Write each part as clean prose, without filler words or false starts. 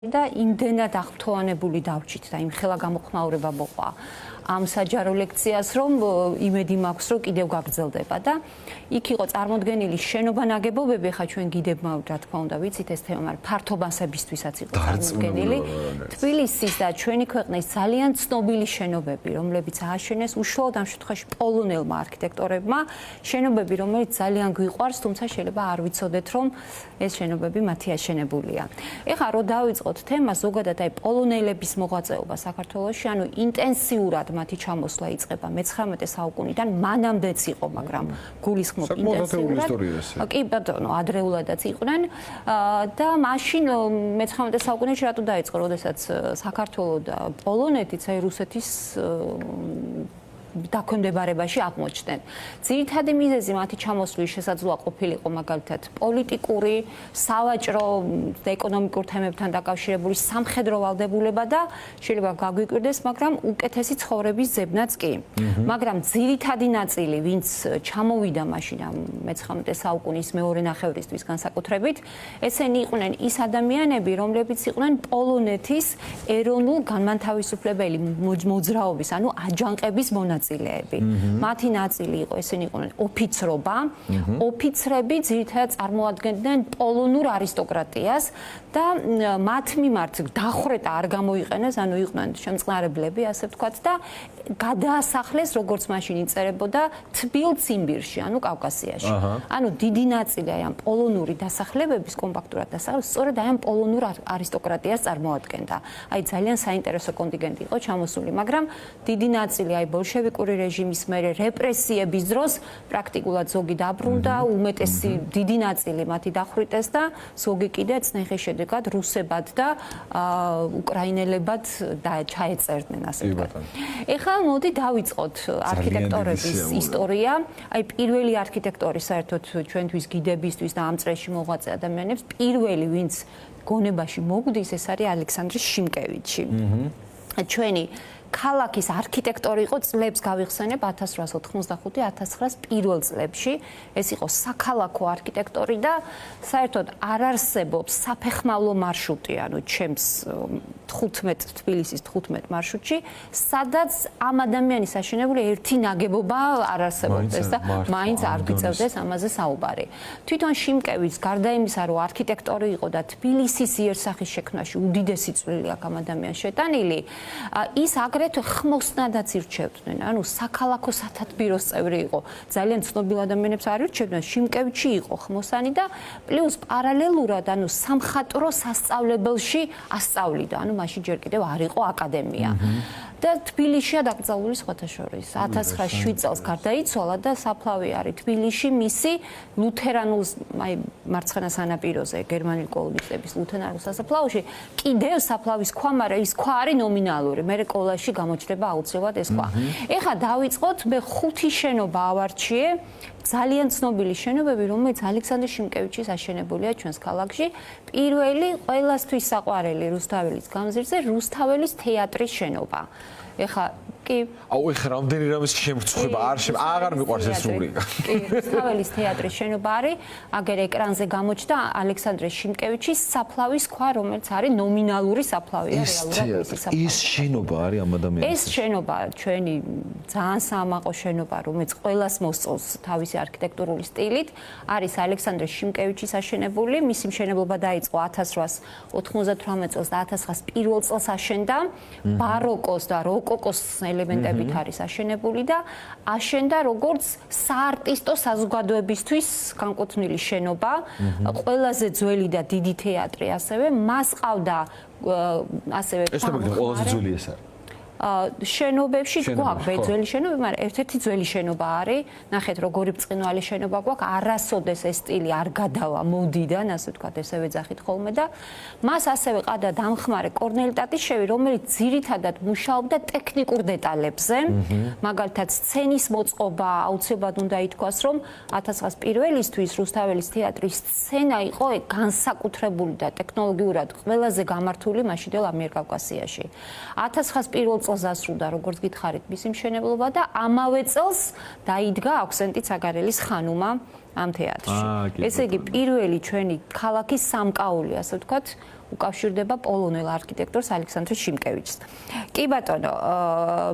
და იმდენად აღფრთოვანებული დავჭით და იმ ხელა გამოხმაურება მოყვა ამ საჯარო ლექციას, რომ იმედი მაქვს, რომ კიდევ გაგრძელდება და იქ იყო წარმოდგენილი შენობა ნაგებობები, ხა ჩვენ გიდებმა, რა თქმა უნდა, ვიცით ეს თემა, მაგრამ ფართობასებისთვისაც იყო წარმოდგენილი. თბილისის და ჩვენი ქვეყნის ძალიან ცნობილი შენობები, რომლებიც ააშენეს უშუალოდ ამ შემთხვევაში პოლონელმა არქიტექტორებმა, შენობები, რომელიც ძალიან გვიყვარს, თუმცა შეიძლება არ ვიცოდეთ, რომ ეს შენობები მათი აშენებულია. ეხლა რო დავიწყოთ თემა, ზოგადად აი პოლონელების მოღვაწეობა საქართველოში, ანუ ინტენსიურად მათი ჩამოსვლა იწყება მე-19 საუკუნიდან, მანამდეც იყო, მაგრამ გულისხმობ ინტენსიურად. კი ბატონო, ადრეულადაც იყვნენ და მაშინ მე-19 საუკუნეში რატო დაიწყო, როდესაც საქართველო და პოლონეთიც აი რუსეთის დაქვემდებარებაში აღმოჩნდნენ. ძირითადი მიზეზი მათი ჩამოსვლის შესაძლოა ყოფილიყო მაგალითად პოლიტიკური, სავაჭრო და ეკონომიკურ თემებთან დაკავშირებული სამხედრო ვალდებულება და შეიძლება გაგვიკვირდეს, მაგრამ უკეთესი ცხოვრების ძებნაც კი. მაგრამ ძირითადი ნაწილი, ვინც ჩამოვიდა მაშინ ამ მე-19 საუკუნის მეორე ნახევრისთვის განსაკუთრებით, ესენი იყვნენ ის ადამიანები, რომლებიც იყვნენ პოლონეთის ეროვნულ განმანთავისუფლებელი მოძრაობის, ანუ აჯანყების მონაწილეები. მათი ნაწილი იყო, ესენი იყვნენ ოფიცრობა. ოფიცრები ძირითადად წარმოადგენდნენ პოლონურ არისტოკრატიას და მათ მიმართ დახვრეტა არ გამოიყენეს, ანუ იყვნენ შემწყნარებლები, ასე ვთქვათ და გადაასახლეს, როგორც მაშინ იწერებოდა, თბილ ციმბირში, ანუ კავკასიაში. ანუ დიდი ნაწილი აი ამ პოლონური დასახლებების კომპაქტურად დასახლების სწორედ აი ამ პოლონურ არისტოკრატიას წარმოადგენდა. აი ძალიან საინტერესო კონტინგენტი იყო ჩამოსული, მაგრამ დიდი ნაწილი აი ბოლშევიკური რეჟიმის მერე რეპრესიების დროს პრაქტიკულად ზოგი დაბრუნდა, უმეტესი დიდი ნაწილი მათი დახვრიტეს და ზოგი კიდე წნეხის შედეგად რუსებად და უკრაინელებად ჩაეწერდნენ, ასე ვთქვათ. ეხლა მოდი დავიწყოთ არქიტექტორების ისტორია. აი პირველი არქიტექტორი საერთოდ ჩვენთვის გიდებისთვის და ამ წრეში მოღვაწე ადამიანებს პირველი, ვინც გონებაში მოგვდის, ეს არის ალექსანდრე შიმკევიჩი. ჩვენი ქალაქის არქიტექტორი იყო, წლებს გავიხსენებ 1895-1900 პირველ წლებში. ეს იყო საქალაქო არქიტექტორი და საერთოდ არ არსებობს საფეხმავლო მარშრუტი, ანუ ჩემს 15 თბილისის 15 მარშრუტში, სადაც ამ ადამიანის აშენებული ერთი ნაგებობა არ არსებობდეს და მაინც არ გვიწევდეს ამაზე საუბარი. თვითონ შიმკევიჩს გარდა იმისა, რომ არქიტექტორი იყო და თბილისის იერსახის შექმნაში უდიდესი წვლილი აქვს ამ ადამიანს შეტანილი, ის აგრეთვე ხმოსნადაც ირჩევდნენ, ანუ საქალაქო სათათბიროს წევრი იყო. ძალიან ცნობილ ადამიანებს არ ირჩევდნენ, შიმკევიჩი იყო ხმოსანი და პლუს პარალელურად, ანუ სამხატვრო სასწავლებელში ასწავლიდა, ანუ მაშინ ჯერ კიდევ არ იყო აკადემია. და თბილისშია დაკრძალული სხვათა შორის. 1907 წელს გარდაიცვალა და საფლავი არის თბილისში მისი ლუთერანულ აი მარცხენა სანაპიროზე გერმანელი კოლონისტების ლუთერანულ სასაფლაოში კიდევ საფლავის ქვა, მაგრამ ის ქვა არის ნომინალური. მე კოლაში გამოჩნდება აუცილებლად ეს ქვა. ეხლა დავიწყოთ, მე 5 შენობა ავარჩიე. ძალიან ცნობილი შენობები, რომელიც ალექსანდრე შიმკევიჩის აშენებულია ჩვენს ქალაქში. პირველი, ყველასთვის საყვარელი რუსთაველის გამზირზე, რუსთაველის თეატრის შენობა. ეხლა კი აუ ეხლა რამდენი რამის შემწხვება აღარ მიყვარს ეს რუბრიკა. კი, რუსთაველის თეატრის შენობა არის, აგერ ეკრანზე გამოჩნდა ალექსანდრე შიმკევიჩის საფლავის ქვა, რომელიც არის ნომინალური საფლავია რეალურად მისი საფლავი. ის შენობა არის ამ ადამიანის. ეს შენობა ჩვენი ძალიან საამაყო შენობა, რომელიც ყველას მოსწონს თავისი არქიტექტურული სტილით, არის ალექსანდრე შიმკევიჩის აშენებული. მისი მშენებლობა დაიწყო 1898 წელს და 1900 პირველ წელს აშენდა. ბაროკოს და როკოკოს ელემენტებით არის აშენებული და აშენდა როგორც საარტისტო საზოგადოებისთვის განკუთვნილი შენობა, ყველაზე ძველი და დიდი თეატრი ასევე, მას ყავდა ასევე ეს თემები ყველაზე ძველი ეს არის. შენობებში გვაქვს ბეძველი შენობა, მაგრამ ერთ-ერთი ძველი შენობა არის. ნახეთ, როგორი ბრწყინვალე შენობა გვაქვს, არასოდეს ეს სტილი არ გადავა მოდიდან, ასე ვთქვათ, ესევე ძახით ხოლმე და მას ასევე ყავდა დამხმარე კორნელი ტატიშევი, რომელიც ძირითადად მუშაობდა ტექნიკურ დეტალებზე. მაგალითად, სცენის მოწყობა, აუცილებლად უნდა ითქვას, რომ 1901-ისთვის რუსთაველის თეატრის სცენა იყო განსაკუთრებული და ტექნოლოგიურად ყველაზე გამართული მაშინდელ ამიერკავკასიაში. 1901 წელს დასრულდა, როგორც გითხარით, მისი მშენებლობა და ამავე წელს დაიდგა აქვსენტი ცაგარელის ხანუმა ამ თეატრში. ესე იგი, პირველი ჩვენი ქალაქის სამკაული, ასე ვთქვათ, უკავშირდება პოლონელ არქიტექტორს ალექსანდრე შიმკევიჩს. კი ბატონო,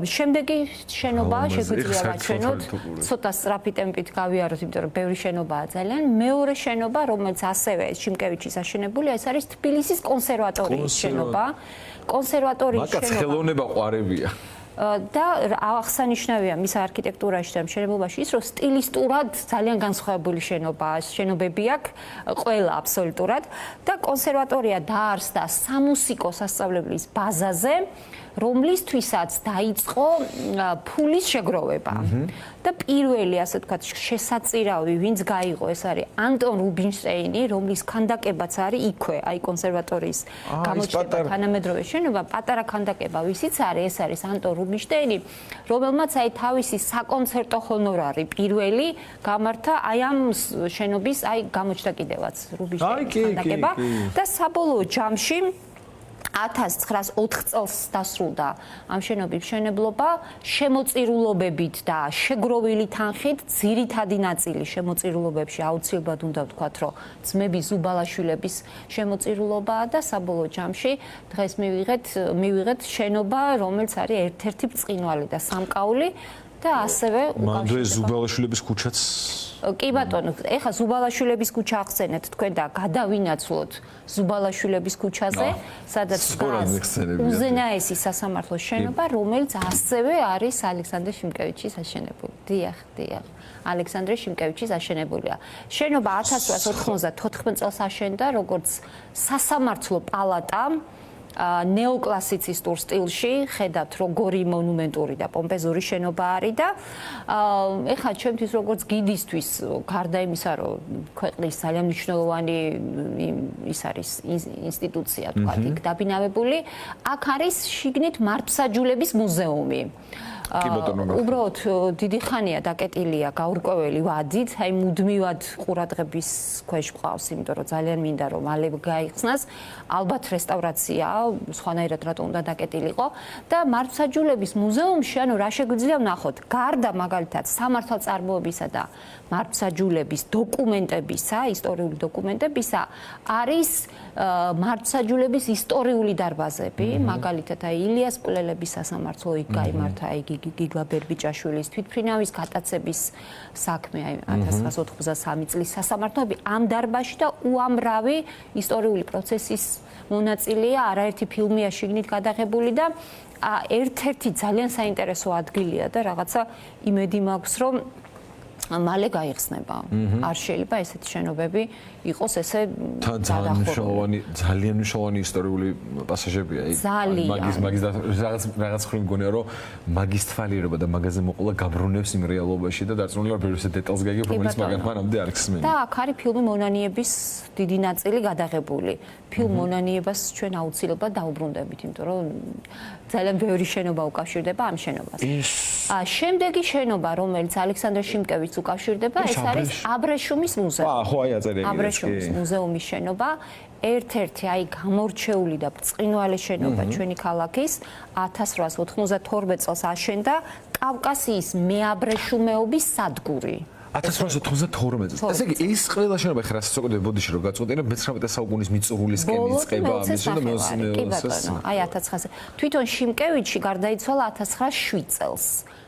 შემდეგი შენობა შეგვიძლია ვაჩვენოთ, ცოტა სწრაფი ტემპით გავიაროთ, იმიტომ რომ ბევრი შენობაა ძალიან. მეორე შენობა, რომელიც ასევე შიმკევიჩის აშენებულია, ეს არის თბილისის კონსერვატორიის შენობა. კონსერვატორიის შენობა. მაგაც ხელოვნება ყვარებია. და აღსანიშნავია მის არქიტექტურაში და მშენებლობაში ის, რომ სტილისტურად ძალიან განსხვავებული შენობები აქვს, ყველა აბსოლუტურად და კონსერვატორია დაარსდა სამუსიკო სასწავლებლის ბაზაზე, რომლისთვისაც დაიწყო ფულის შეგროვება. და პირველი, ასე ვთქვათ, შესაწირავი, ვინც გაიღო, ეს არის ანტონ რუბინშტეინი, რომლის ქანდაკებაც არის იქვე, აი კონსერვატორიის გამოჩნდება თანამედროვე შენობა, პატარა ქანდაკება, ვისიც არის, ეს არის ანტონ რუბინშტეინი, რომელმაც აი თავისი საკონცერტო ჰონორარი პირველი გამართა აი ამ შენობის, აი გამოჩნდა კიდევაც რუბინშტეინის ქანდაკება და საბოლოო ჯამში 1904 წელს დასრულდა ამ შენობის მშენებლობა შემოწირულობებით და შეგროვილი თანხით ძირითადი ნაწილი შემოწირულობებში აუცილებლად უნდა ვთქვათ, რომ ძმები ზუბალაშვილების შემოწირულობაა და საბოლოო ჯამში დღეს მივიღეთ შენობა, რომელიც არის ერთ-ერთი ბრწყინვალე და სამკაული და ასევე მანდრე ზუბალაშვილების ქუჩაც კი ბატონო, ეხა ზუბალაშვილების ქუჩა ახსენეთ თქვენ და გადავინაცვლოთ ზუბალაშვილების ქუჩაზე, სადაც უზენაესი სასამართლოს შენობა, რომელიც ასევე არის ალექსანდრე შიმკევიჩის აშენებული. დიახ. ალექსანდრე შიმკევიჩის აშენებულია. შენობა 1894 წელს აშენდა, როგორც სასამართლო პალატა ნეოკლასიცისტურ სტილში, ხედავთ როგორი მონუმენტური და პომპეზური შენობა არის და ეხლა ჩემთვის როგორც გიდისთვის, გარდა იმისა, რომ ქვეყნის ძალიან მნიშვნელოვანი ის არის ინსტიტუცია, თქვათ, იქ დაბინავებული, აქ არის შიგნით მართლმსაჯულების მუზეუმი. უბრალოდ დიდი ხანია დაკეტილია გაურკვეველი ვადით, აი მუდმივად ყურადღების ქვეშ მყავს, იმიტომ რომ ძალიან მინდა რომ მალე გაიხსნას, ალბათ რესტავრაცია, სხვანაირად რატომ უნდა დაკეტილიყო და მართლმსაჯულების მუზეუმში, ანუ რა შეგვიძლია ვნახოთ, გარდა მაგალითად სამართალწარმოებისა და მართლმსაჯულების დოკუმენტებისა, ისტორიული დოკუმენტებისა, არის მართლმსაჯულების ისტორიული დარბაზები, მაგალითად აი ილიას კვლელების სასამართლო იქ გაიმართა იგი გიგლა ბერბიჭაშვილის თვითმფრინავის გატაცების საქმე აი 1983 წლის სასამართლოები ამ დარბაზში და უამრავი ისტორიული პროცესის მონაწილეა, არაერთი ფილმია შიგნით გადაღებული და ერთ-ერთი ძალიან საინტერესო ადგილია და რაღაცა იმედი მაქვს, რომ მალე გაიხსნება. არ შეიძლება ესეთი შენობები იყოს ესე ძალიან მნიშვნელოვანი ისტორიული პასაჟებია. მაგის რაღაც ხრი მგონია, რომ მაგის თვალიერება და მაგაზე მოყოლა გაბრუნებს იმ რეალობაში და დარწმუნებული ვარ, ბევრი დეტალს გაიგებ, რომელიც მანამდე არ ხსმენი. და აქ არის ფილმი მონანიების დიდი ნაწილი გადაღებული. ფილმ მონანიებას ჩვენ აუცილებლად დაუბრუნდებით, იმიტომ რომ ძალიან ბევრი შენობა უკავშირდება ამ შენობას. შემდეგი შენობა, რომელიც ალექსანდრე შიმკევიჩს უკავშირდება, ეს არის აბრეშუმის მუზეუმი. ხო, აი აწერია. აბრეშუმის მუზეუმის შენობა, ერთ-ერთი აი გამორჩეული და ბრწყინვალე შენობა ჩვენი ქალაქის 1892 წელს აშენდა კავკასიის მეაბრეშუმეობის სადგური. 1892 წელს. ესე იგი ის ყველა შენობა ხარ ასე წოდდება ბოდიში რომ გაწყვეტინა მე-19 საუკუნის მიწურულისკენ იწყება ამის და მე-20 აი 1900 თვითონ შიმკევიჩი გარდაიცვალა 1907 წელს.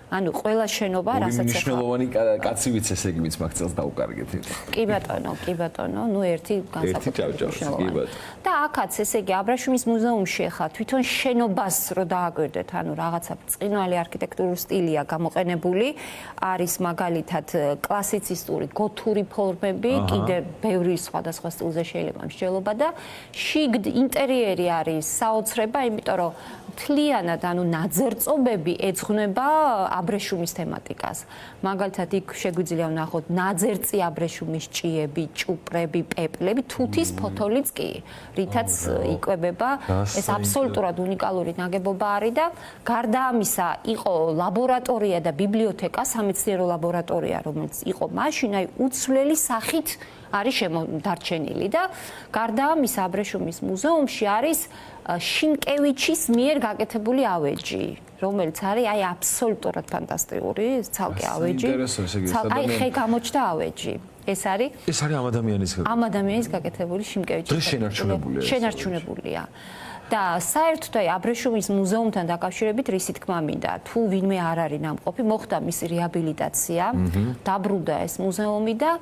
ანუ ყველა შენობა რასაც მნიშვნელოვანი კაცი ვიცი ესე იგი მის მაგწელს დაუკარგეთ. კი ბატონო, ნუ ერთი განსაკუთრებული. და აქაც ესე იგი აბრეშუმის მუზეუმში ახლა თვითონ შენობას რო დააკვირდეთ, ანუ რაღაცა ბრწყინვალე არქიტექტურული სტილია გამოყენებული, არის მაგალითად კლასიცისტური გოთური ფორმები, კიდე ბევრი სხვადასხვა სტილზე შეიძლება მსჯელობა და შიგნით ინტერიერი არის საოცრება, იმიტომ რომ მთლიანად ანუ ნაძერწობები ეძღვნება აბრეშუმის თემატიკას. მაგალითად იქ შეგვიძლია ვნახოთ ნაძერწი აბრეშუმის ჭიები, ჭუპრები, პეპლები, თუთის ფოთოლიც კი, რითაც იკვებება. ეს აბსოლუტურად უნიკალური ნაგებობა არის და გარდა ამისა იყო ლაბორატორია და ბიბლიოთეკა, სამეცნიერო ლაბორატორია, რომელიც იყო მაშინ აი უცვლელი სახით არის შემოდარჩენილი და გარდა ამისა აბრეშუმის მუზეუმში არის შიმკევიჩის მიერ გაკეთებული ავეჯი, რომელიც არის აი აბსოლუტურად ფანტასტიკური, ცალკე ავეჯი. აი ხე გამოჩნდა ავეჯი. ეს არის ამ ადამიანის გაკეთებული შიმკევიჩის. შენარჩუნებულია. და საერთოდ აი აბრეშუმის მუზეუმთან დაკავშირებით რისი თქმა მინდა, თუ ვინმე არ არის ნამყოფი, მოხდა მისი რეაბილიტაცია, დაბრუნდა ეს მუზეუმი და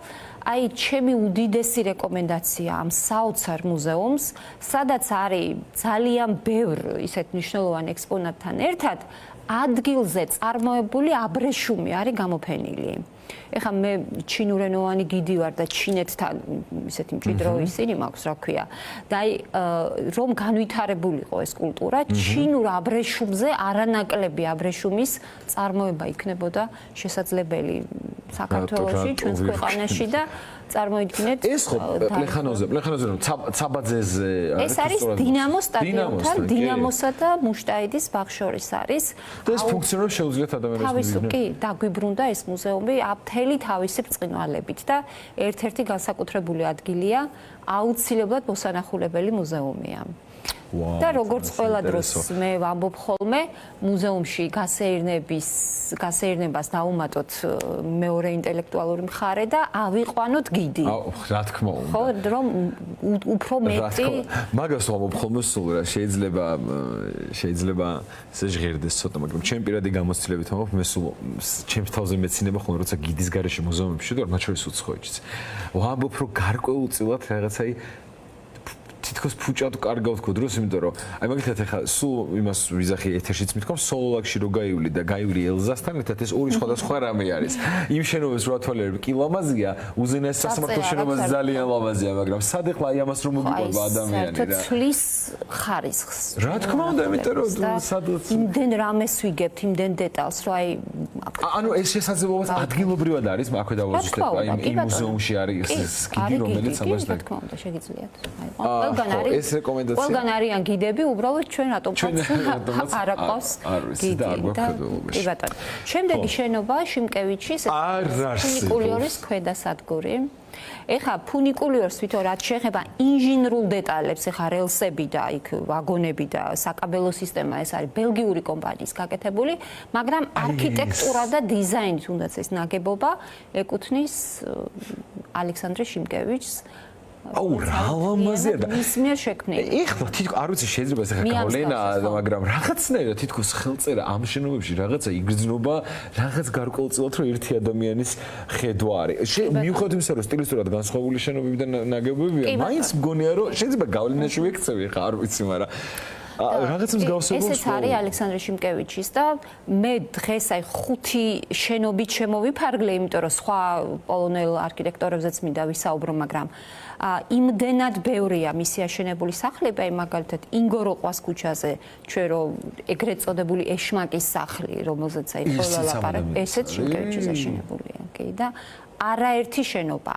აი ჩემი უდიდესი რეკომენდაცია ამ საოცარ მუზეუმს, სადაც არის ძალიან ბევრი ისეთ მნიშვნელოვანი ექსპონატთან ერთად ადგილზე წარმოებული აბრეშუმი არის გამოფენილი. ეხლა მე ჩინურენოვანი გიდი ვარ და ჩინეთთან ისეთი მჭიდრო ისინი მაქვს, რა ქვია. და აი რომ განვითარებულიყო ეს კულტურა, ჩინურ აბრეშუმზე არანაკლები აბრეშუმის წარმოება იქნებოდა შესაძლებელი საქართველოში, ჩვენს ქვეყანაში და წარმოიდგინეთ ეს ხო პლეხანოზე ცაბაძეზე არის. ეს არის დინამოს სტადიონთან, დინამოსა და მუშტაიდის ბაღ შორის არის. და ეს ფუნქციონირებს შეუძლიათ ადამიანებს მივიდნენ. კი, დაგვიბრუნდა ეს მუზეუმი მთელი თავისი ბრწყინვალებით და ერთ-ერთი განსაკუთრებული ადგილია, აუცილებლად მოსანახულებელი მუზეუმია. და როგორც ყველა დროს მე ვამბობ ხოლმე, მუზეუმში გასეირნებას დაუმატოთ მეორე ინტელექტუალური მხარე და ავიყვანოთ გიდი. რა თქმა უნდა. ხო, რომ უფრო მეტი მაგას ვამბობ ხოლმე სულ რა შეიძლება შეჟღერდეს ცოტა, მაგრამ ჩემ პირადი გამოცდილებით ვამბობ, მე სულ ჩემს თავზე მეცინება ხოლმე როცა გიდის გარეშე მუზეუმებში და მათ შორის უცხოეთშიც. ვამბობ რომ გარკვეულწილად რაღაცაი თითქოს ფუჭად კარგავ თქო დროს, იმიტომ რომ აი მაგალითად ახლა სულ იმას ვიზახი ეთერშიც მithkom, სოლოლაკში რო გაივლი ელზასთან ერთად ეს ორი სხვადასხვა რამე არის. იმ შენობებს რო ათვალიერებ, კი ლამაზია, უზენაეს სასამართლო შენობაც ძალიან ლამაზია, მაგრამ სად ახლა აი ამას რომ მოგიყვება ადამიანი რა. თვლის ხარისხს. რა თქმა უნდა, იმიტომ რომ სადაც იმდენ რამეს ვიგებთ, იმდენ დეტალს, რომ აი ანუ ეს შესაძლებლობა ადგილობრივად არის, აქვე დავაზუსტებ, აი იმ მუზეუმში არის ეს გიდი, რომელიც ამას რა თქმა უნდა შეგიძლიათ. აი ეს რეკომენდაცია. ყველგან არიან გიდები, უბრალოდ ჩვენ რატომაც არ აყავს გიდი და კი ბატონო. შემდეგი შენობა შიმკევიჩის ფუნიკულიორის ქვედასადგური. ეხლა ფუნიკულიორს თვითონ რაც შეეხება ინჟინრულ დეტალებს, ეხლა რელსები და იქ ვაგონები და საკაბელო სისტემა, ეს არის ბელგიური კომპანიის გაკეთებული, მაგრამ არქიტექტურა და დიზაინი თუნდაც ეს ნაგებობა ეკუთვნის ალექსანდრე შიმკევიჩს. აუ რა ლამაზია და მის მიერ შექმნილი. ეხლა თითქოს არ ვიცი შეიძლება ეს ახლა გავლენა, მაგრამ რაღაცნაირად თითქოს ხელწერა ამ შენობებში რაღაცა იგრძნობა, რაღაც გარკვეულწილად რომ ერთი ადამიანის ხედვა არის. მიუხედავად იმისა, რომ სტილისტურად განსხვავებული შენობები და ნაგებობებია, მაინც მგონია რომ შეიძლება გავლენაში ვიქცევი, ხა არ ვიცი, მაგრამ რაღაცა მსგავსებობს. ესეც არის ალექსანდრე შიმკევიჩის და მე დღეს აი 5 შენობით შემოვიფარგლე, იმიტომ რომ სხვა პოლონელ არქიტექტორებზეც მინდა ვისაუბრო, მაგრამ იმდენად ბევრია მისი აშენებული სახლები, აი მაგალითად ინგოროყვას ქუჩაზე, ჩვენ რომ ეგრეთ წოდებული ეშმაკის სახლი, რომელზეც აი ყველა ლაპარაკობს, ესეც შიმკევიჩის აშენებულია, კი და არაერთი შენობა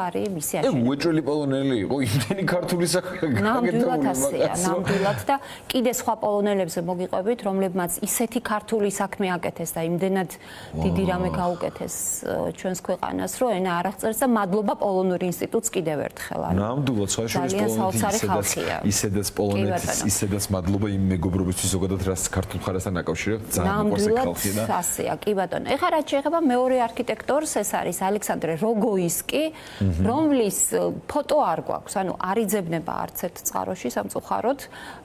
არის მისი აშენებული. უეჭველი პოლონელი იყო, იმდენი ქართული საქმე ნამდვილად ასეა, ნამდვილად და კიდე სხვა პოლონელებზე მოგიყვებით, რომლებმაც ისეთი ქართული საქმე აკეთეს და იმდენად დიდი რამე გაუკეთეს ჩვენს ქვეყანას, რომ ენა არ აღწერს და მადლობა პოლონურ ინსტიტუტს კიდევ ერთხელ. ნამდვილად, სხვა შორის ისედაც პოლონეთის, ისედაც მადლობა იმ მეგობრობისთვის ზოგადად, რაც ქართულ მხარესთან აკავშირებს, ძალიან უყვარს ხალხი და ასეა, კი ბატონო. ეხლა რაც შეეხება მეორე არქიტექტორს, ეს არის ალექსანდრე როგოისკი, რომლის ფოტო არ გვაქვს, ანუ არ იძებნება არც ერთ წყაროში სამწუხაროდ,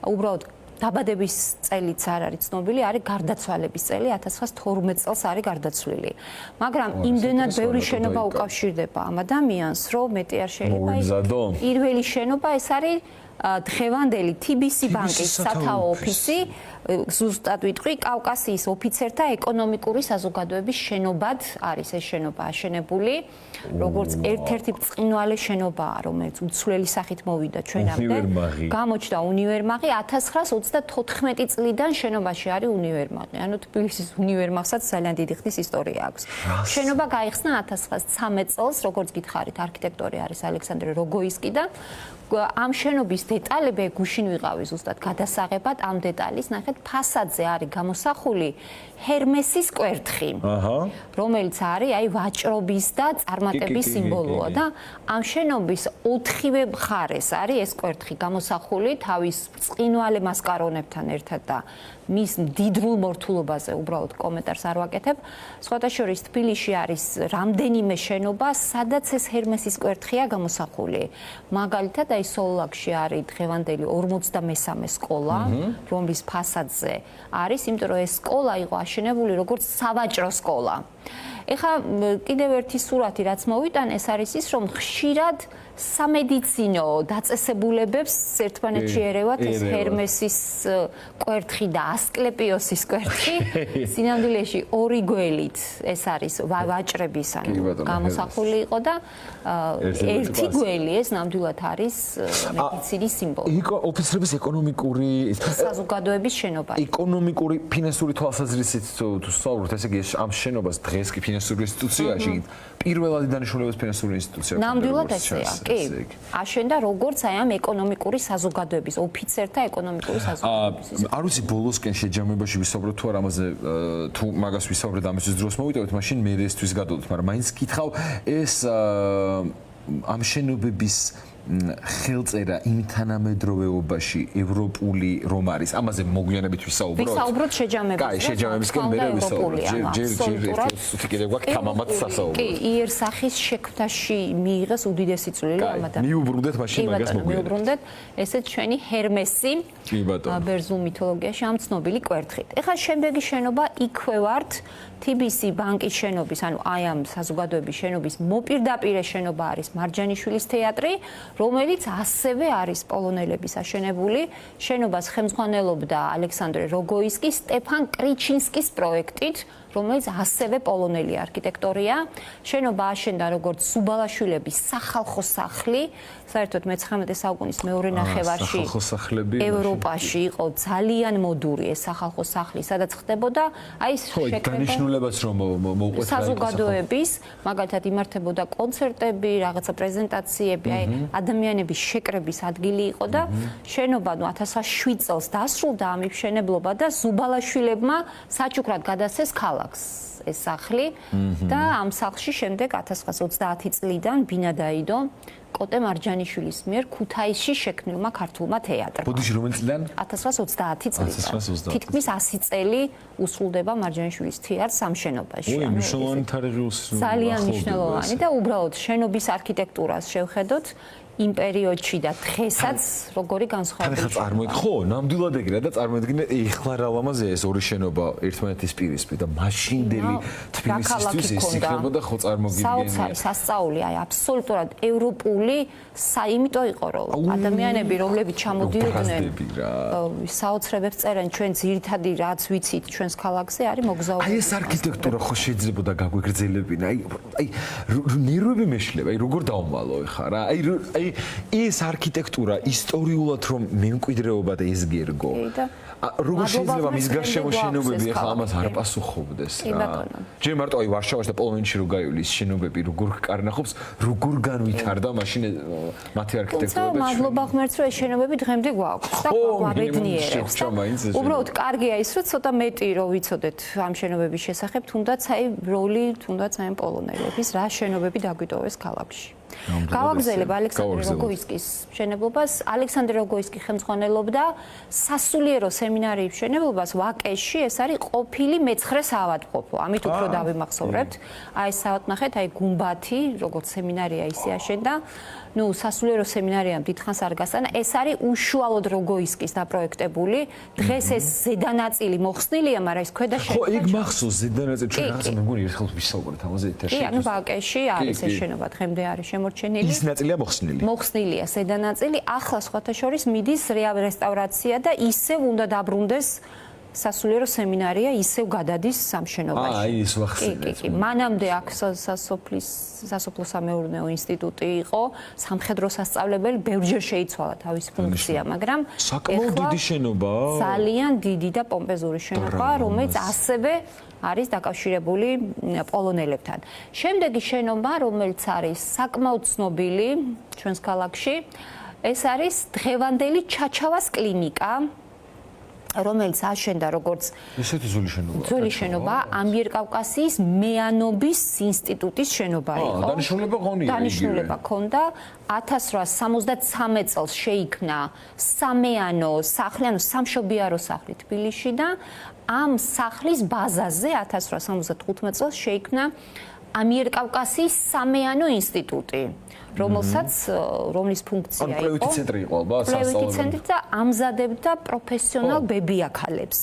უბრალოდ დაბადების წელიც არ არის ცნობილი, არის გარდაცვალების წელი 1912 წელს არის გარდაცვლილი. მაგრამ იმდენად ბევრი შენობა უკავშირდება ამ ადამიანს, რომ მეტი არ შეიძლება. პირველი შენობა ეს არის დღევანდელი TBC ბანკის სათაო ოფისი, ზუსტად ვიტყვი, კავკასიის ოფიცერთა ეკონომიკური საზოგადოების შენობად არის ეს შენობა აშენებული, როგორც ერთ-ერთი ბრწყინვალე შენობაა, რომელიც უცვლელი სახით მოვიდა ჩვენამდე. გამოჩნდა უნივერმაღი 1934 წლიდან შენობაში არის უნივერმაღი. ანუ თბილისის უნივერმაღსაც ძალიან დიდი ხნის ისტორია აქვს. შენობა გაიხსნა 1913 წელს, როგორც გითხარით, არქიტექტორი არის ალექსანდრე როგოისკი და ამ შენობის დეტალები გუშინ ვიყავი ზუსტად გადასაღებად ამ დეტალის. ნახეთ, ფასადზე არის გამოსახული ჰერმესის კვერთხი, რომელიც არის აი ვაჭრობის და წარმატების სიმბოლოა და ამ შენობის 4-ვე მხარეს არის ეს კვერთხი გამოსახული თავის ბრწყინვალე მასკარონებთან ერთად და მის მდიდრულ მორთულობაზე უბრალოდ კომენტარს არ ვაკეთებ. სხვათა შორის თბილისში არის რამდენიმე შენობა, სადაც ეს ჰერმესის კვერთხია გამოსახული. მაგალითად, აი სოლოლაკში არის დღევანდელი 53-მე სკოლა, რომლის ფასადზე არის, იმიტომ რომ ეს სკოლა იყო აშენებული როგორც სავაჭრო სკოლა. ეხლა კიდევ ერთი სურათი რაც მოვიტან, ეს არის ის, რომ ხშირად სამედიცინო დაწესებულებებს ერთმანეთში ერევათ ეს ჰერმესის კვერთხი და ასკლეპიოსის კვერთხი. სინამდვილეში ორი გველით ეს არის ვაჭრების გამოსახული იყო და ერთი გველი ეს ნამდვილად არის მედიცინის სიმბოლო. ოფიცრების ეკონომიკური საზოგადოების შენობა. ეკონომიკური ფინანსური თვალსაზრისით თუ სწავლობთ, ესე იგი ამ შენობას დღეს კი ფინანსური ინსტიტუციაში პირველადი დანიშნულების ფინანსური ინსტიტუცია. ნამდვილად ესეა, კი. აშენდა როგორც აი ამ ეკონომიკური საზოგადოების, ოფიცერთა ეკონომიკური საზოგადოების. არ ვიცი ბოლოსკენ შეჯამებაში ვისაუბროთ თუ არა ამაზე, თუ მაგას ვისაუბრეთ ამისთვის დროს მოვიტოვეთ, მაშინ მე ესთვის გადავდოთ, მაგრამ მაინც გითხავ ეს ამ შენობების ხელწერა იმ თანამედროვეობაში ევროპული რომ არის. ამაზე მოგვიანებით ვისაუბროთ. ვისაუბროთ შეჯამებაზე. კაი, შეჯამებისკენ მე ვისაუბროთ. ჯერ კიდევ გვაქვს თამამად სასაუბრო. კი, იერსახის შექმნაში მიიღეს უდიდესი წვლილი ამ ადამიანს. მიუბრუნდეთ მაშინ მაგას მოგვიანებით. მიუბრუნდეთ ესეც ჩვენი ჰერმესი. ბერძნულ მითოლოგიაში ამ ცნობილი კვერთხით. ეხლა შემდეგი შენობა იქვე ვართ TBC ბანკის შენობის, ანუ აი ამ საზოგადოების შენობის მოპირდაპირე შენობა არის მარჯანიშვილის თეატრი, რომელიც ასევე არის პოლონელების აშენებული. შენობას ხელმძღვანელობდა ალექსანდრე როგოისკი სტეფან კრიჩინსკის პროექტით, რომელიც ასევე პოლონელი არქიტექტორია. შენობა აშენდა როგორც სუბალაშვილების სახალხო სახლი, საერთოდ მე-19 საუკუნის მეორე ნახევარში ევროპაში იყო ძალიან მოდური ეს სახალხო სახლი, სადაც ხდებოდა აი შექმნებაც რომ მოუყვეთ საზოგადოების, მაგალითად იმართებოდა კონცერტები, რაღაცა პრეზენტაციები, აი ადამიანების შეკრების ადგილი იყო და შენობა 1007 წელს დასრულდა ამ მშენებლობა და ზუბალაშვილებმა საჩუქრად გადასცეს ქალაქს ეს სახლი და ამ სახლში შემდეგ 1930 წლიდან ბინა დაიდო კოტე მარჯანიშვილის მიერ ქუთაისში შექმნილმა ქართულმა თეატრმა. ბოდიში რომელი წლიდან? 1930 წლიდან. თითქმის 100 წელი usრულდება მარჯანიშვილის თეატრს ამ შენობაში. ой, მნიშვნელოვანი თარიღი ძალიან მნიშვნელოვანი და უბრალოდ შენობის არქიტექტურას შევხედოთ იმ პერიოდში და დღესაც როგორი განსხვავებაა. ხა წარმოიდგინე, ხო, ნამდვილად ეგრეა და წარმოიდგინე ეხლა რა ლამაზია ეს ორი შენობა ერთმანეთის პირისპირ და მაშინდელი თბილისისთვის ეს იქნებოდა ხო წარმოგიდგენია. საოცარი სასწაული, აი აბსოლუტურად ევროპული, იმიტომ იყო რომ ადამიანები, რომლებიც ჩამოდიოდნენ საოცრებებს წერენ ჩვენ ძირითადი რაც ვიცით ჩვენს ქალაქზე არის მოგზაურობა. აი ეს არქიტექტურა ხო შეიძლება გაგვეგრძელებინა. აი ნერვები მეშლება, აი როგორ დავმალო ეხა რა. აი ეს არქიტექტურა ისტორიულად რომ მემკვიდრეობა და ეს გერგო. როგორ შეიძლება მის გარშემო შენობები ახლა ამას არ პასუხობდეს რა. ჯერ მარტო აი ვარშავაში და პოლონეთში რო გაივლის შენობები როგორ კარნახობს, როგორ განვითარდა მაშინ მათი არქიტექტურა და მადლობა ღმერთს რომ ეს შენობები დღემდე გვაქვს და გვაბედნიერებს. უბრალოდ კარგია ის რომ ცოტა მეტი რო ვიცოდეთ ამ შენობების შესახებ, თუნდაც აი როლი, თუნდაც აი პოლონელების რა შენობები დაგვიტოვეს ქალაქში. გავაგზავნებ ალექსანდრე როგოისკის მშენებლობას. ალექსანდრე როგოისკი ხელმძღვანელობდა სასულიერო სემინარიის მშენებლობას ვაკეში. ეს არის ყოფილი მე-9 საავადმყოფო. ამით უფრო დავიმახსოვრებთ. აი საავადმყოფო, აი გუმბათი, როგორც სემინარია ისე აშენდა. ნუ სასულიერო სემინარიამ დიდხანს არ გასწავლა. ეს არის უშუალოდ როგოისკის დაპროექტებული. დღეს ეს ზედანაწილი მოხსნილია, მაგრამ ეს ქვედა ხო, იქ მახსოვს ზედანაწილი ჩვენ რაღაცა მე მგონი ერთხელ ვისაუბრეთ ამაზე ეთერში. კი, ანუ ვაკეში არის ეს შენობა, დღემდე არის შემორჩენილი. ის ნაწილია მოხსნილი. მოხსნილია ზედანაწილი. ახლა სხვათა შორის მიდის რესტავრაცია და ისევ უნდა დაბრუნდეს სასულიერო სემინარია, ისევ გადადის სამშენობაში. აი ის ვახსენე. კი. მანამდე აქ სასოფლო სამეურნეო ინსტიტუტი იყო, სამხედრო სასწავლებელი, ბევრჯერ შეიცვალა თავისი ფუნქცია, მაგრამ საკმაოდ დიდი შენობაა. ძალიან დიდი და პომპეზური შენობა, რომელიც ასევე არის დაკავშირებული პოლონელებთან. შემდეგი შენობა, რომელიც არის საკმაოდ ცნობილი ჩვენს ქალაქში, ეს არის დღევანდელი ჩაჩავას კლინიკა, რომელიც აშენდა როგორც ესეთი ძველი შენობა, ამიერკავკასიის მეანობის ინსტიტუტის შენობა იყო. დანიშნულება ღონია. დანიშნულება ჰქონდა 1873 წელს შეიქმნა სამეანო სახლი, ანუ სამშობიარო სახლი თბილისში და ამ სახლის ბაზაზე 1875 წელს შეიქმნა ამიერკავკასიის სამეანო ინსტიტუტი. რომლის ფუნქცია იყო კვლევითი ცენტრი იყო ალბათ კვლევითი ცენტრი და ამზადებდა პროფესიონალ ბებიაქალებს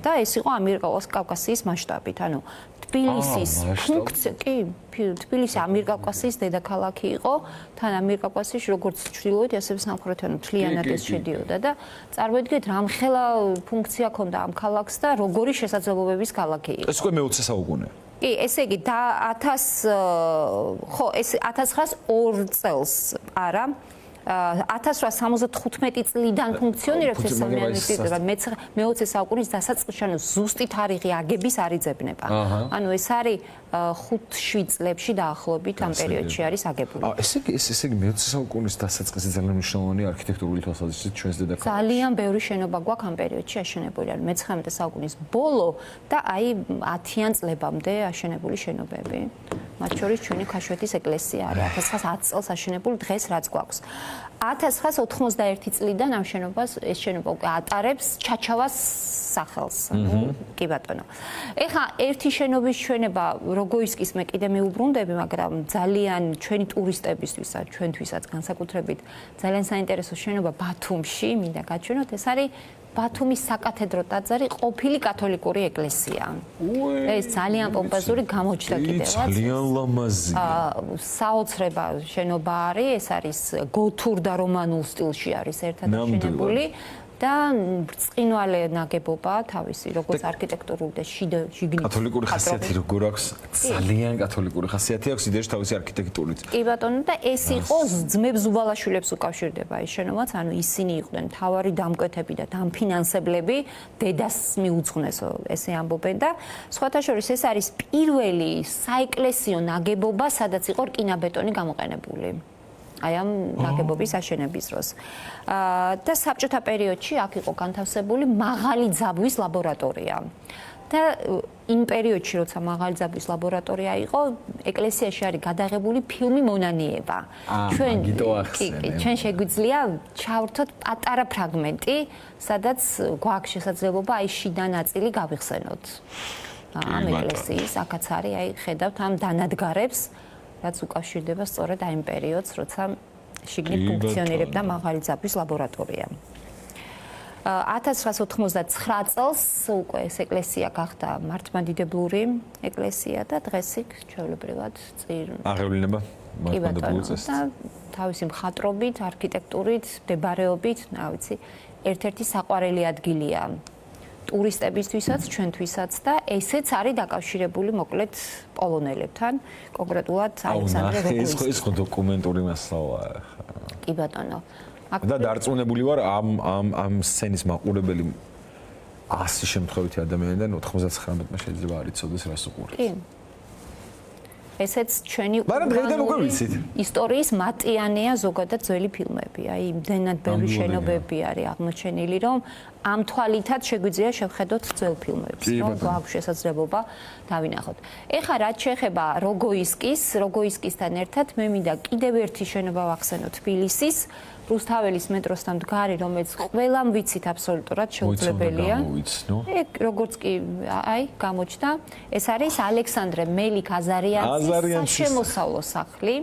და ეს იყო ამიერკავკასიის მასშტაბით ანუ თბილისის ფუნქცია კი თბილისი ამიერკავკასიის დედაქალაქი იყო თან ამიერკავკასიაში როგორც ჩრდილოეთ ასევე სამხრეთ ანუ მთლიანად ეს შედიოდა და წარმოიდგინეთ რამხელა ფუნქცია ჰქონდა ამ ქალაქს და როგორი შესაძლებლობების ქალაქი იყო ეს უკვე მე-20 საუკუნე კი, ესე იგი და 1902 წელს არა 1875 წლიდან ფუნქციონირებს ეს სამეანო ინსტიტუტი, მე-20 საუკუნის დასაწყისში, ანუ ზუსტი თარიღი აგების არ იძებნება. ანუ ეს არის 5-7 წლებში დაახლოებით ამ პერიოდში არის აგებული. ესე იგი მე-20 საუკუნის დასაწყისი ძალიან მნიშვნელოვანი არქიტექტურული თვალსაზრისით ჩვენს დედაქალაქში. ძალიან ბევრი შენობა გვაქვს ამ პერიოდში აშენებული, ანუ მე-19 საუკუნის ბოლო და აი 10-იან წლებამდე აშენებული შენობები. მათ შორის ჩვენი ქაშვეთის ეკლესია არის 1910 წელს აშენებული, დღეს რაც გვაქვს. 1991 წლიდან ამ შენობას ეს შენობა უკვე ატარებს ჩაჩავას სახელს. კი ბატონო. ეხლა ერთი შენობის ჩვენება როგოისკის მე კიდე მეუბრუნდები, მაგრამ ძალიან ჩვენი ტურისტებისთვისაც, ჩვენთვისაც განსაკუთრებით ძალიან საინტერესო შენობა ბათუმში, მინდა გაჩვენოთ, ეს არის ბათუმის საკათედრო ტაძარი ყოფილი კათოლიკური ეკლესია. ეს ძალიან პომპეზური გამოჩნდა კიდევაც. ძალიან ლამაზი. საოცრება შენობა არის, ეს არის გოთურ და რომანულ სტილში არის ერთად აშენებული. და ბრწყინვალე ნაგებობა თავისი როგორც არქიტექტურული და შიგნით კათოლიკური ხასიათი როგორ აქვს ძალიან კათოლიკური ხასიათი აქვს იდეაში თავისი არქიტექტურით კი ბატონო და ეს იყო ძმებს უბალაშვილებს უკავშირდება ეს შენობაც ანუ ისინი იყვნენ მთავარი დამკვეთები და დამფინანსებლები დედას მიუძღვნეს ესე ამბობენ და სხვათა შორის ეს არის პირველი საეკლესიო ნაგებობა სადაც იყო რკინაბეტონი გამოყენებული აი ამ ნაგებობის აშენების დროს. და საბჭოთა პერიოდში აქ იყო განთავსებული მაღალი ძაბვის ლაბორატორია. და იმ პერიოდში, როცა მაღალი ძაბვის ლაბორატორია იყო, ეკლესიაში არის გადაღებული ფილმი მონანიება. ჩვენ შეგვიძლია ჩავრთოთ პატარა ფრაგმენტი, სადაც გვაქვს შესაძლებლობა აი შიდა ნაწილი გავიხსენოთ. ამ ეკლესიის აქაც არის, აი ხედავთ ამ დანადგარებს რაც უკავშირდება სწორედ აი იმ პერიოდს, როცა შიგნით ფუნქციონირებდა მაღალი ძაბვის ლაბორატორია. 1999 წელს უკვე ეს ეკლესია გახდა მართლმადიდებლური ეკლესია და დღეს იქ ჩვეულებრივად აღევლინება მართლმადიდებლური წესით. და თავისი მხატვრობით, არქიტექტურით, მდებარეობით, რა ვიცი, ერთ-ერთი საყვარელი ადგილია. ტურისტებისთვისაც, ჩვენთვისაც და ესეც არის დაკავშირებული მოკლედ პოლონელებთან, კონკრეტულად ალექსანდრე როგოისკის. ეს ხო დოკუმენტური მასალაა. კი ბატონო. და დარწმუნებული ვარ ამ სცენის მაყურებელი 100 შემთხვევითი ადამიანიდან 99-მა შეიძლება არ იცოდეს რას უყურებს. კი. ესეც ჩვენი ისტორიის მატიანეა ზოგადად ძველი ფილმები. აი, იმდენად ბევრი შენობები არის აღმოჩენილი, რომ ამ თვალითაც შეგვიძლია შევხედოთ ძველ ფილმებს, რომ გვაქვს შესაძლებლობა დავინახოთ. ეხლა რაც შეეხება როგოისკისთან ერთად მე მინდა კიდევ ერთი შენობა ვახსენოთ თბილისის რუსთაველის მეტროსთან მდგარი, რომელიც ყველამ ვიცით აბსოლუტურად შეუძლებელია. როგორც კი აი გამოჩნდა, ეს არის ალექსანდრე მელიქ-აზარიანის შემოსავლო სახლი,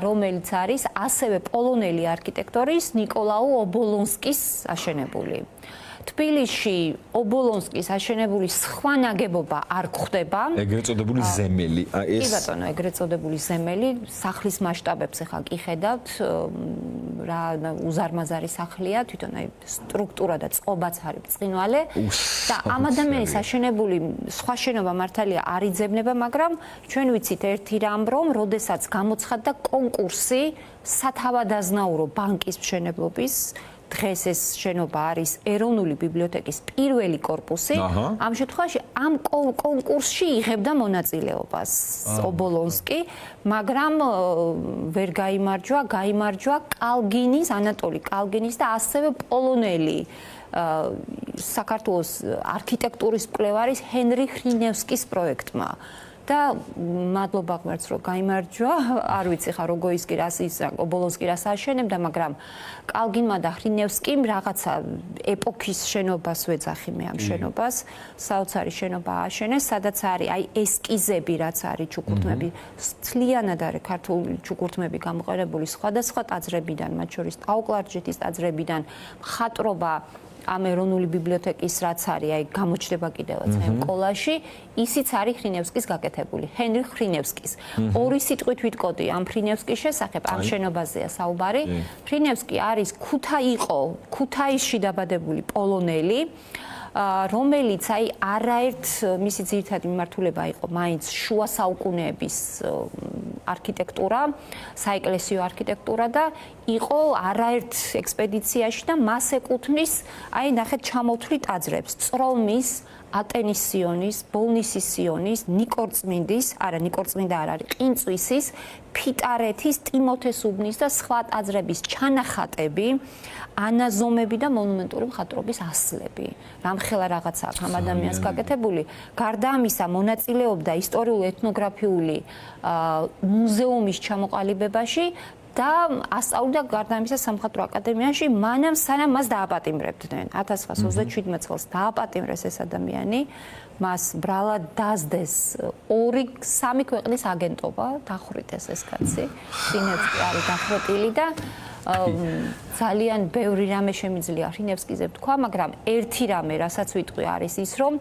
რომელიც არის ასევე პოლონელი არქიტექტორის ნიკოლაუ ობოლონსკის აშენებული. თბილისში ობოლონსკის აშენებული სხვა ნაგებობა არ გვხვდება. ეგრეთ წოდებული ზემელი. კი ბატონო, ეგრეთ წოდებული ზემელი სახლის მასშტაბებს ახლა კი ხედავთ, რა უზარმაზარი სახლია, თვითონ აი სტრუქტურა და წყობაც არის ბრწყინვალე და ამ ადამიანის აშენებული სხვა შენობა მართალია არ იძებნება, მაგრამ ჩვენ ვიცით ერთი რამ, რომ როდესაც გამოცხადდა კონკურსი სათავადაზნაურო ბანკის მშენებლობის დღეს ეს შენობა არის ეროვნული ბიბლიოთეკის პირველი კორპუსი. ამ შემთხვევაში ამ კონკურსში იღებდა მონაწილეობას ობოლონსკი, მაგრამ ვერ გაიმარჯვა კალგინის, ანატოლი კალგინის და ასევე პოლონელი საქართველოს არქიტექტურის მკვლევარის ჰენრი ხრინევსკის პროექტმა. და მადლობა ღმერთს რომ გაიმარჯვა, არ ვიცი ხა როგოისკი რას ის ობოლონსკი რას აშენებდა, მაგრამ კალგინმა და ხრინევსკიმ რაღაცა ეპოქის შენობას ვეძახი მე ამ შენობას, საოცარი შენობა ააშენეს, სადაც არის აი ესკიზები, რაც არის ჩუქურთმები, მთლიანად არის ქართული ჩუქურთმები გამოყენებული სხვადასხვა ტაძრებიდან, მათ შორის ტაო-კლარჯეთის ტაძრებიდან, მხატვრობა ამ ეროვნული ბიბლიოთეკის რაც არის, აი გამოჩნდება კიდევაც ამ კოლაჟში, ისიც არის ხრინევსკის გაკეთებული, ჰენრი ხრინევსკის. ორი სიტყვით ვიტყოდი ამ ხრინევსკის შესახებ, ამ შენობაზეა საუბარი. ხრინევსკი არის ქუთაისში დაბადებული პოლონელი, რომელიც აი არაერთ მისი ძირითადი მიმართულება იყო მაინც შუა საუკუნეების არქიტექტურა, საეკლესიო არქიტექტურა და იყო არაერთ ექსპედიციაში და მას ეკუთვნის აი ნახეთ ჩამოთვლი ტაძრებს, წრომის, ატენის სიონის, ბოლნისის სიონის, ნიკორწმინდის, ნიკორწმინდა არ არის, ყინწვისის, ფიტარეთის, ტიმოთეს უბნის და სხვა ტაძრების ჩანახატები, ანაზომები და მონუმენტური მხატვრობის ასლები. რამხელა რაღაცა აქვს ამ ადამიანს გაკეთებული. გარდა ამისა, მონაწილეობდა ისტორიულ-ეთნოგრაფიული მუზეუმის ჩამოყალიბებაში და ასწავლიდა გარდა ამისა სამხატვრო აკადემიაში, მანამ სანამ მას დააპატიმრებდნენ. 1927 წელს დააპატიმრეს ეს ადამიანი, მას ბრალად დასდეს 2-3 ქვეყნის აგენტობა, დახვრიტეს ეს კაცი. ხრინევსკი არის დახვრეტილი და ძალიან ბევრი რამე შემიძლია ხრინევსკიზე ვთქვა, მაგრამ ერთი რამე, რასაც ვიტყვი, არის ის, რომ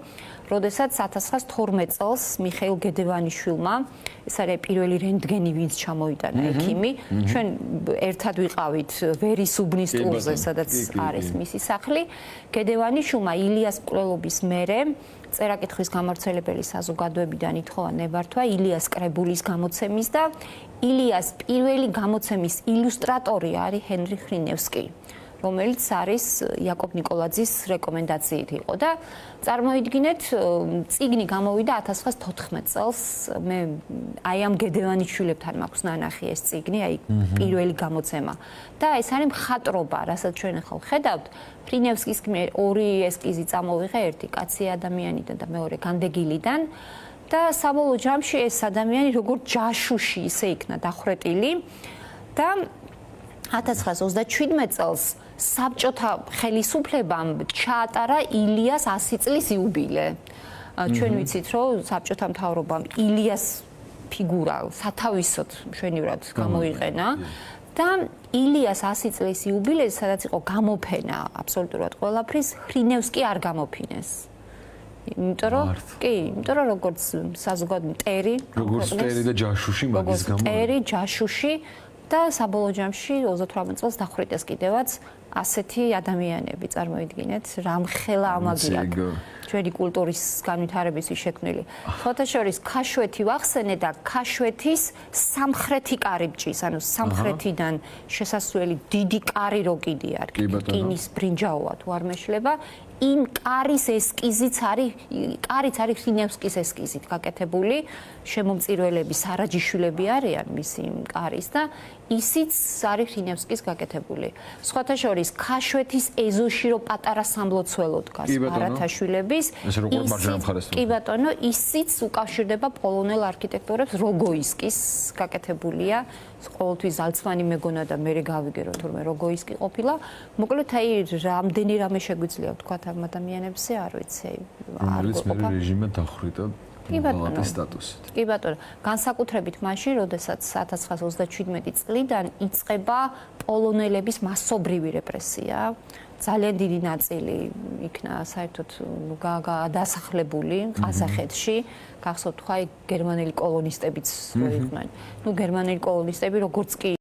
როდესაც 1912 წელს მიხეილ გედევანიშვილმა, ეს არის პირველი რენტგენი, ვინც ჩამოიტანა ექიმი, ჩვენ ერთად ვიყავით ვერის უბნის ტურზე, სადაც არის მისი სახლი. გედევანიშვილმა ილიას მკვლელობის მერე წერა-კითხვის გამავრცელებელი საზოგადოებიდან ითხოვა ნებართვა ილიას კრებულის გამოცემის და ილიას პირველი გამოცემის ილუსტრატორი არის ჰენრი ხრინევსკი, რომელიც არის იაკობ ნიკოლაძის რეკომენდაციით იყო და წარმოიდგინეთ, წიგნი გამოვიდა 1914 წელს, მე აი ამ გედევანიშვილებთან მაქვს ნანახი ეს წიგნი, აი პირველი გამოცემა და ეს არის მხატვრობა, რასაც ჩვენ ახლა ვხედავთ, ხრინევსკის ორი ესკიზი წამოვიღე, ერთი კაცი ადამიანიდან და მეორე განდეგილიდან და საბოლოო ჯამში ეს ადამიანი როგორც ჯაშუში ისე იქნა დახვრეტილი და 1927 წელს საბჭოთა ხელისუფლებამ ჩაატარა ილიას 100 წლის იუბილე. ჩვენ ვიცით, რომ საბჭოთა მთავრობამ ილიას ფიგურა სათავისოდ მშვენივრად გამოიყენა და ილიას 100 წლის იუბილეზე, სადაც იყო გამოფენა აბსოლუტურად ყველაფრის, ხრინევსკი არ გამოფინეს. იმიტომ რომ როგორც საზოგადო მტერი, როგორც მტერი და ჯაშუში მაგის გამო. მტერი, ჯაშუში და საბოლოო ჯამში 38 წელს დახვრიტეს კიდევაც ასეთი ადამიანები, წარმოიდგინეთ, რამხელა ამაგი აქვს ჩვენი კულტურის განვითარებისთვის შექმნილი. ფოთაშორის ქაშვეთი ვახსენე და ქაშვეთის სამხრეთი კარიბჭის, ანუ სამხრეთიდან შესასვლელი დიდი კარი რო კიდე არის, რკინის ბრინჯაოა თუ არ მეშლება, იმ კარის ესკიზიც არის, კარიც არის ხრინევსკის ესკიზით გაკეთებული, შემომწირველები სარაჯიშვილები არიან მისი კარის და ისიც არის ხრინევსკის გაკეთებული. სხვათა შორის ქაშვეთის ეზოში რო პატარა სამლოცველო დგას ბარათაშვილების, კი ბატონო, ისიც უკავშირდება პოლონელ არქიტექტორებს, როგოისკის გაკეთებულია. ყოველთვის ზალცმანი მეგონა და მე გავიგერო თურმე როგოისკი ყოფილა. მოკლედ აი რამდენი რამე შეგვიძლია ვთქვათ ამ ადამიანებზე, არ ვიცი. რომელიც მე რეჟიმმა დახვრიტა პალატის სტატუსით. კი ბატონო, განსაკუთრებით მაშინ, როდესაც 1927 წლიდან იწყება პოლონელების მასობრივი რეპრესია. ძალიან დიდი ნაწილი იქნა საერთოდ გადასახლებული ყაზახეთში. გახსოვთ, ხა გერმანელი კოლონისტებიც რო იყვნენ. ნუ გერმანელი კოლონისტები როგორც კი